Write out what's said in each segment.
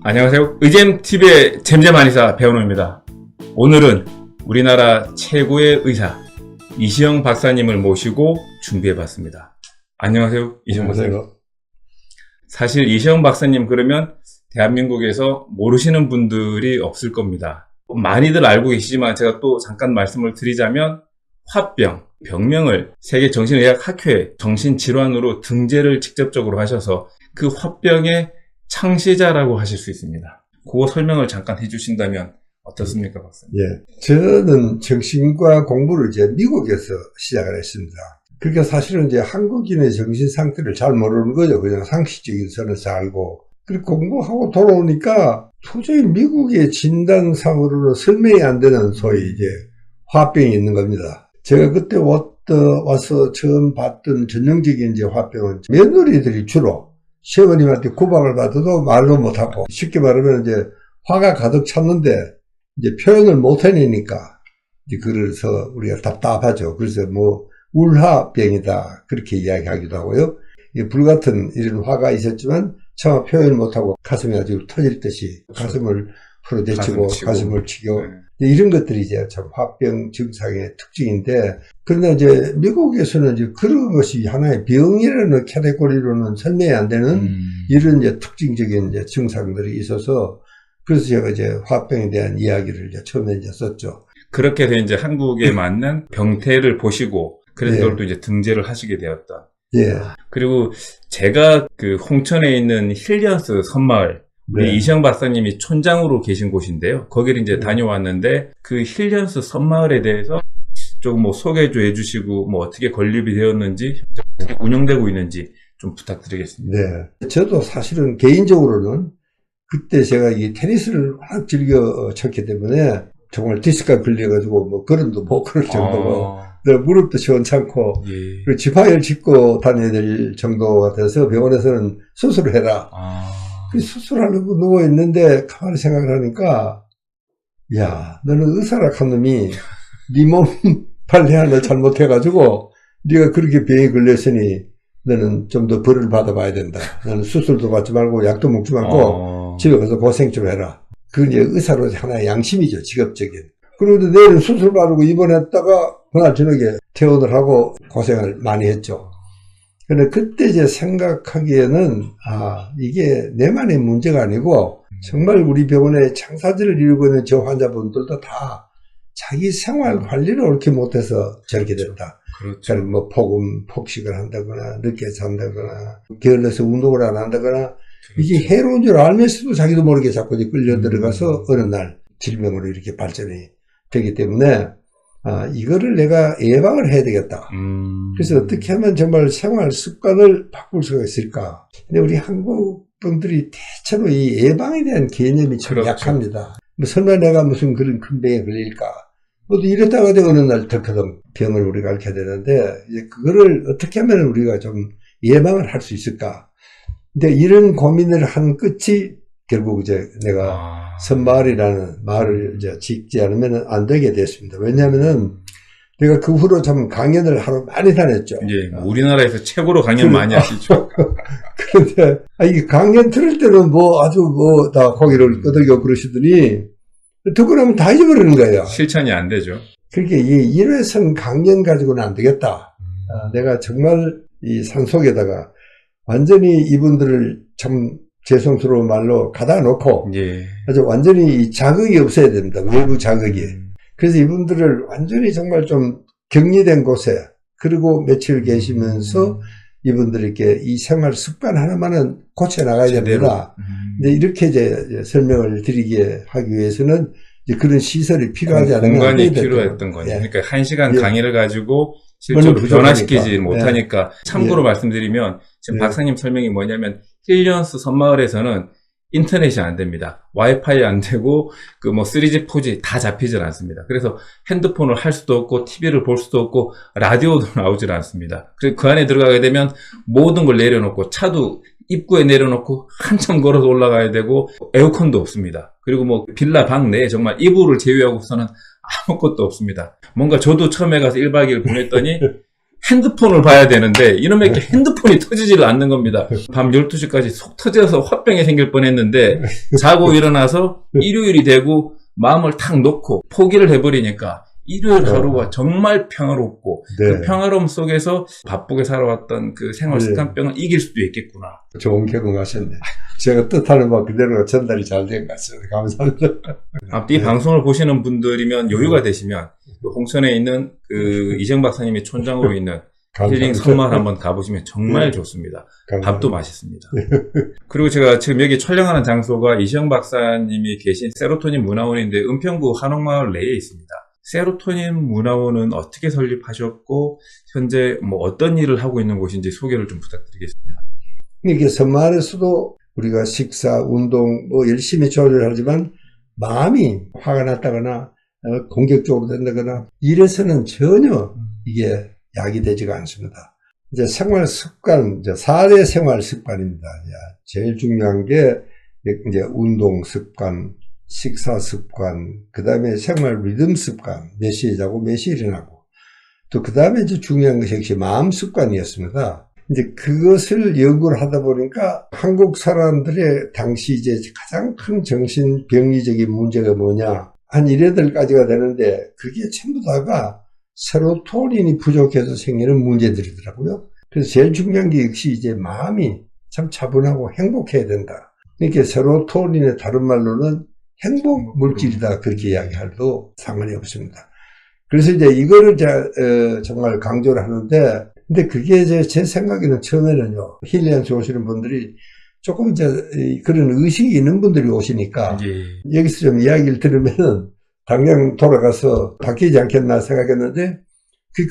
안녕하세요. 의잼TV의 잼잼한의사 배원호입니다. 오늘은 우리나라 최고의 의사 이시영 박사님을 모시고 준비해봤습니다. 안녕하세요. 이시영 박사님. 사실 이시영 박사님 그러면 대한민국에서 모르시는 분들이 없을 겁니다. 많이들 알고 계시지만 제가 또 잠깐 말씀을 드리자면 화병, 병명을 세계정신의학학회 정신질환으로 등재를 직접적으로 하셔서 그 화병의 창시자라고 하실 수 있습니다. 그거 설명을 잠깐 해주신다면 어떻습니까, 박사님? 예, 저는 정신과 공부를 이제 미국에서 시작을 했습니다. 그러니까 사실은 이제 한국인의 정신 상태를 잘 모르는 거죠. 그냥 상식적인 선에서 알고. 그리고 공부하고 돌아오니까 도저히 미국의 진단상으로는 설명이 안 되는 소위 이제 화병이 있는 겁니다. 제가 그때 와서 처음 봤던 전형적인 이제 화병은 며느리들이 주로 시어머님한테 구박을 받아도 말도 못하고, 쉽게 말하면 이제 화가 가득 찼는데 이제 표현을 못 해내니까 이제 그래서 우리가 답답하죠. 그래서 뭐 울화병이다 그렇게 이야기하기도 하고요. 불같은 이런 화가 있었지만 차마 표현을 못하고 가슴이 아주 터질 듯이 가슴을 풀어대치고 가슴을 치고 이런 것들이 이제 참 화병 증상의 특징인데, 그러나 이제 미국에서는 이제 그런 것이 하나의 병이라는 카테고리로는 설명이 안 되는 이런 이제 특징적인 이제 증상들이 있어서, 그래서 제가 이제 화병에 대한 이야기를 이제 처음에 이제 썼죠. 그렇게 해서 이제 한국에 맞는 병태를 보시고 그래서 그걸 또 이제 등재를 하시게 되었다. 예. 그리고 제가 그 홍천에 있는 힐리언스 섬마을, 우리 이시영 박사님이 촌장으로 계신 곳인데요. 거기를 이제 다녀왔는데 그 힐리언스 섬마을에 대해서 조금 뭐 소개 좀 해주시고 뭐 어떻게 건립이 되었는지, 어떻게 운영되고 있는지 좀 부탁드리겠습니다. 네. 저도 사실은 개인적으로는 그때 제가 이 테니스를 워낙 즐겨 쳤기 때문에 정말 디스크가 걸려가지고 뭐 걸음도 못 걸을 정도고 무릎도 시원찮고 그리고 지팡이를 짚고 다녀야 될 정도가 돼서 병원에서는 수술을 해라. 그 수술하려고 누워있는데 가만히 생각을 하니까, 야, 너는 의사라 한 놈이 네 몸 관리하는 잘못해가지고 네가 그렇게 병에 걸렸으니 너는 좀 더 벌을 받아봐야 된다. 너는 수술도 받지 말고 약도 먹지 말고 집에 가서 고생 좀 해라. 그건 이제 의사로 하나의 양심이죠, 직업적인. 그리고 내일은 수술 받고 입원했다가 그날 저녁에 퇴원을 하고 고생을 많이 했죠. 근데 그때 이제 생각하기에는, 이게 내만의 문제가 아니고, 정말 우리 병원에 장사지를 이루고 있는 저 환자분들도 다 자기 생활 관리를 옳게 못해서 저렇게 됐다. 그렇죠. 그러니까 뭐 폭식을 한다거나, 늦게 잔다거나, 게을러서 운동을 안 한다거나, 이게 해로운 줄 알면서도 자기도 모르게 자꾸 이제 끌려 들어가서 어느 날 질병으로 이렇게 발전이 되기 때문에, 이거를 내가 예방을 해야 되겠다. 그래서 어떻게 하면 정말 생활 습관을 바꿀 수가 있을까. 근데 우리 한국 분들이 대체로 이 예방에 대한 개념이 참 약합니다. 뭐 설마 내가 무슨 그런 큰 병에 걸릴까. 모두 이랬다가 어느 날 덜커덩 병을 우리가 앓게 되는데, 이제 그거를 어떻게 하면 우리가 좀 예방을 할 수 있을까. 근데 이런 고민을 한 끝이 결국 이제 내가 섬마을이라는 마을을 이제 짓지 않으면 안 되게 됐습니다. 왜냐하면은 내가 그 후로 참 강연을 하러 많이 다녔죠. 예, 우리나라에서 최고로 강연 많이 하시죠. 그런데 이 강연 들을 때는 뭐 아주 뭐 다 고개를 끄덕여 그러시더니 듣고 나면 다 잊어버리는 거예요. 실천이 안 되죠. 그렇게 이 일회성 강연 가지고는 안 되겠다. 내가 정말 이 산속에다가 완전히 이분들을 참 죄송스러운 말로 가다 놓고 아주 완전히 이 자극이 없어야 됩니다. 외부 자극이. 그래서 이분들을 완전히 정말 좀 격리된 곳에, 그리고 며칠 계시면서 이분들에게 이 생활 습관 하나만은 고쳐 나가야 됩니다. 근데 이렇게 이제 설명을 드리게 하기 위해서는 이제 그런 시설이 필요하지 않은 공간이 필요했던 거죠. 그러니까 1시간 강의를 가지고 실제로 변화시키지 못하니까. 참고로 말씀드리면 지금 박사님 설명이 뭐냐면 힐리언스 섬마을에서는 인터넷이 안 됩니다. 와이파이 안 되고 그 뭐 3G, 4G 다 잡히질 않습니다. 그래서 핸드폰을 할 수도 없고 TV를 볼 수도 없고 라디오도 나오질 않습니다. 그래서 그 안에 들어가게 되면 모든 걸 내려놓고 차도 입구에 내려놓고 한참 걸어서 올라가야 되고 에어컨도 없습니다. 그리고 뭐 빌라 방 내에 정말 이불을 제외하고서는 아무것도 없습니다. 뭔가 저도 처음에 가서 1박 2일 보냈더니 핸드폰을 봐야 되는데 이놈의 핸드폰이 터지질 않는 겁니다. 밤 12시까지 속 터져서 화병이 생길 뻔했는데 자고 일어나서 일요일이 되고 마음을 탁 놓고 포기를 해버리니까 일요일 하루가 정말 평화롭고 네. 그 평화로움 속에서 바쁘게 살아왔던 그 생활 습관병을 이길 수도 있겠구나. 좋은 경험하셨네. 제가 뜻하는 바 그대로 전달이 잘 된 것 같습니다. 감사합니다. 아무튼 이 방송을 보시는 분들이면 여유가 되시면 그 홍천에 있는 그 이정 박사님이 촌장으로 있는 힐링 섬마을 한번 가보시면 정말 좋습니다. 감사합니다. 밥도 맛있습니다. 그리고 제가 지금 여기 촬영하는 장소가 이시영 박사님이 계신 세로토닌 문화원인데 은평구 한옥마을 내에 있습니다. 세로토닌 문화원은 어떻게 설립하셨고 현재 뭐 어떤 일을 하고 있는 곳인지 소개를 좀 부탁드리겠습니다. 이렇게 섬마을에서도 우리가 식사, 운동 뭐 열심히 조절하지만 마음이 화가 났다거나 공격적으로 된다거나 이래서는 전혀 이게 약이 되지가 않습니다. 이제 생활 습관, 이제 4대 생활 습관입니다. 제일 중요한 게 이제 운동 습관, 식사 습관, 그 다음에 생활 리듬 습관, 몇 시에 자고 몇 시에 일어나고, 또 그 다음에 이제 중요한 것이 역시 마음 습관이었습니다. 이제 그것을 연구를 하다 보니까 한국 사람들의 당시 이제 가장 큰 정신병리적인 문제가 뭐냐, 한 1~8가지가 되는데 그게 전부 다가 세로토닌이 부족해서 생기는 문제들이더라고요. 그래서 제일 중요한 게 역시 이제 마음이 참 차분하고 행복해야 된다. 이렇게 세로토닌의 다른 말로는 행복 물질이다 그렇게 이야기해도 상관이 없습니다. 그래서 이제 이거를 정말 강조를 하는데, 근데 그게 이제 제 생각에는 처음에는요, 힐링한테 오시는 분들이 조금 이제 그런 의식이 있는 분들이 오시니까 여기서 좀 이야기를 들으면은 당장 돌아가서 바뀌지 않겠나 생각했는데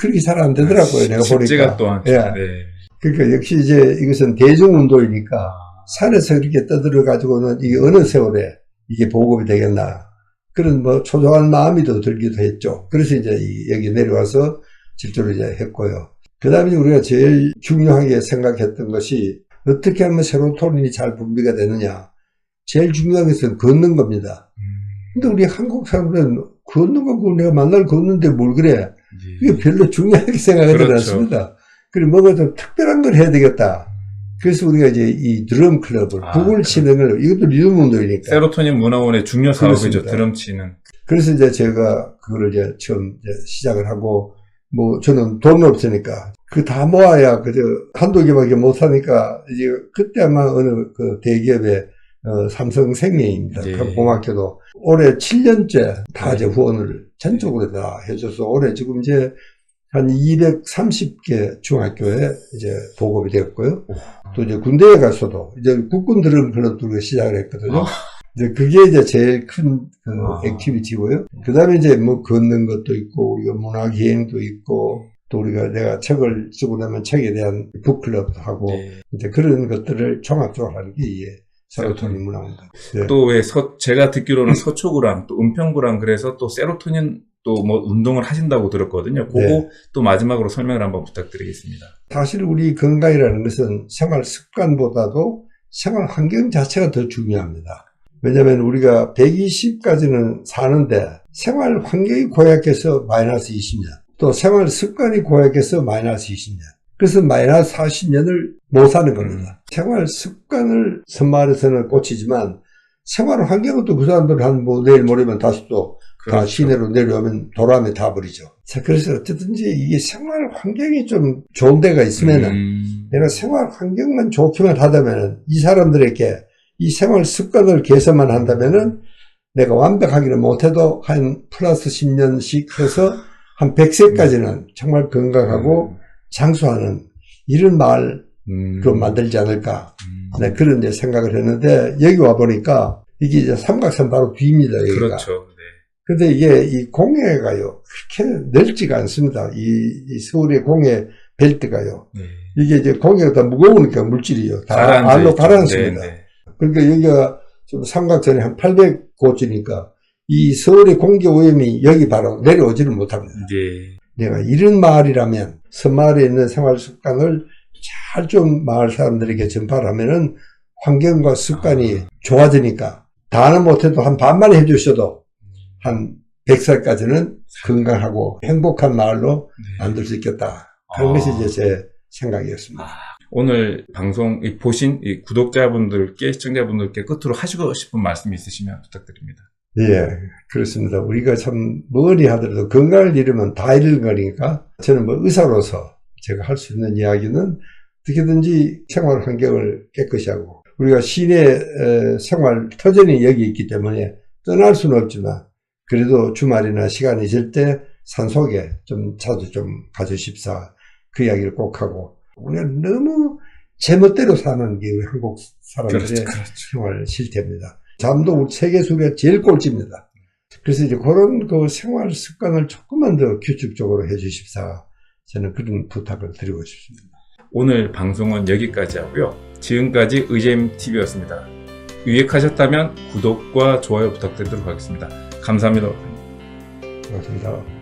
그렇게 잘 안 되더라고요. 내가 보니까. 또한. 예. 네. 그러니까 역시 이제 이것은 대중운동이니까 산에서 이렇게 떠들어 가지고는 이게 어느 세월에 이게 보급이 되겠나 그런 뭐 초조한 마음이 더 들기도 했죠. 그래서 이제 여기 내려와서 질주를 이제 했고요. 그 다음에 우리가 제일 중요하게 생각했던 것이 어떻게 하면 세로토닌이 잘 분비가 되느냐. 제일 중요한 것은 걷는 겁니다. 근데 우리 한국 사람들은 걷는 거 내가 만날 걷는데 뭘 그래? 이게 별로 중요하게 생각하지 그렇죠. 않습니다. 그리고 뭔가 좀 특별한 걸 해야 되겠다. 그래서 우리가 이제 이 드럼 클럽을, 북을 치는 걸, 이것도 리듬 운동이니까. 세로토닌 문화원의 중요 사업이죠. 그렇습니다. 드럼 치는. 그래서 이제 제가 그거를 이제 처음 이제 시작을 하고, 뭐 저는 돈 없으니까 그 다 모아야 그저 한두 개밖에 못 사니까 이제 그때 아마 어느 그 대기업의 삼성생명입니다. 예. 그 고맙게도 올해 7년째 다 이제 후원을 전적으로 다 해줘서 올해 지금 이제 한 230개 중학교에 이제 보급이 되었고요. 또 이제 군대에 가서도 이제 국군 드럼 클럽도 시작을 했거든요. 이제 그게 이제 제일 큰 액티비티고요. 그 다음에 이제 뭐 걷는 것도 있고, 우리가 문화기행도 있고, 또 우리가 내가 책을 쓰고 나면 책에 대한 북클럽도 하고, 이제 그런 것들을 종합적으로 하는 게 이게 세로토닌 문화입니다. 네. 또 왜 제가 듣기로는 서초구랑 또 은평구랑 그래서 또 세로토닌 또 뭐 운동을 하신다고 들었거든요. 그거 네. 또 마지막으로 설명을 한번 부탁드리겠습니다. 사실 우리 건강이라는 것은 생활 습관보다도 생활 환경 자체가 더 중요합니다. 왜냐하면 우리가 120까지는 사는데 생활 환경이 고약해서 마이너스 20년, 또 생활 습관이 고약해서 마이너스 20년. 그래서 마이너스 40년을 못 사는 겁니다. 생활 습관을 섬마을에서는 고치지만 생활 환경은 또 그 사람들 뭐 내일 모레면 다시 또 다 그렇죠. 시내로 내려오면 도람에 다 버리죠. 자, 그래서 어쨌든지 이게 생활 환경이 좀 좋은 데가 있으면은 내가 생활 환경만 좋기만 하다면은 이 사람들에게 이 생활 습관을 개선만 한다면은 내가 완벽하기는 못해도 한 플러스 10년씩 해서 한 100세까지는 정말 건강하고 장수하는 이런 마을로 만들지 않을까. 네, 그런 이제 생각을 했는데 여기 와 보니까 이게 이제 삼각산 바로 뒤입니다. 여기가. 그렇죠. 네. 근데 이게 이 공해가요 그렇게 넓지가 않습니다. 이 서울의 공해 벨트가요. 네. 이게 이제 공해가 다 무거우니까 물질이요. 다 알로 가라앉습니다. 네, 네. 그러니까 여기가 좀 삼각선이 한 800고지니까 이 서울의 공기 오염이 여기 바로 내려오지를 못합니다. 네. 내가 이런 마을이라면 섬마을에 있는 생활 습관을 잘 좀 마을 사람들에게 전파를 하면은 환경과 습관이 좋아지니까 다는 못해도 한 반만 해주셔도 한 100살까지는 건강하고 행복한 마을로 만들 수 있겠다. 그런 것이 이제 제 생각이었습니다. 오늘 방송 보신 이 구독자분들께, 시청자분들께 끝으로 하시고 싶은 말씀이 있으시면 부탁드립니다. 예, 그렇습니다. 우리가 참 뭐니 하더라도 건강을 잃으면 다 잃은 거니까 저는 뭐 의사로서 제가 할 수 있는 이야기는 어떻게든지 생활 환경을 깨끗이 하고 우리가 시내 생활 터전이 여기 있기 때문에 떠날 수는 없지만 그래도 주말이나 시간이 있을 때 산속에 좀 자주 좀 가주십사 그 이야기를 꼭 하고 우리가 너무 제멋대로 사는 게 우리 한국 사람들의 그렇죠. 생활 실태입니다. 잠도 우리 세계 속에 제일 꼴찌입니다. 그래서 이제 그런 그 생활 습관을 조금만 더 규칙적으로 해주십사 저는 그런 부탁을 드리고 싶습니다. 오늘 방송은 여기까지 하고요. 지금까지 의잼TV였습니다. 유익하셨다면 구독과 좋아요 부탁드리도록 하겠습니다. 감사합니다. 고맙습니다.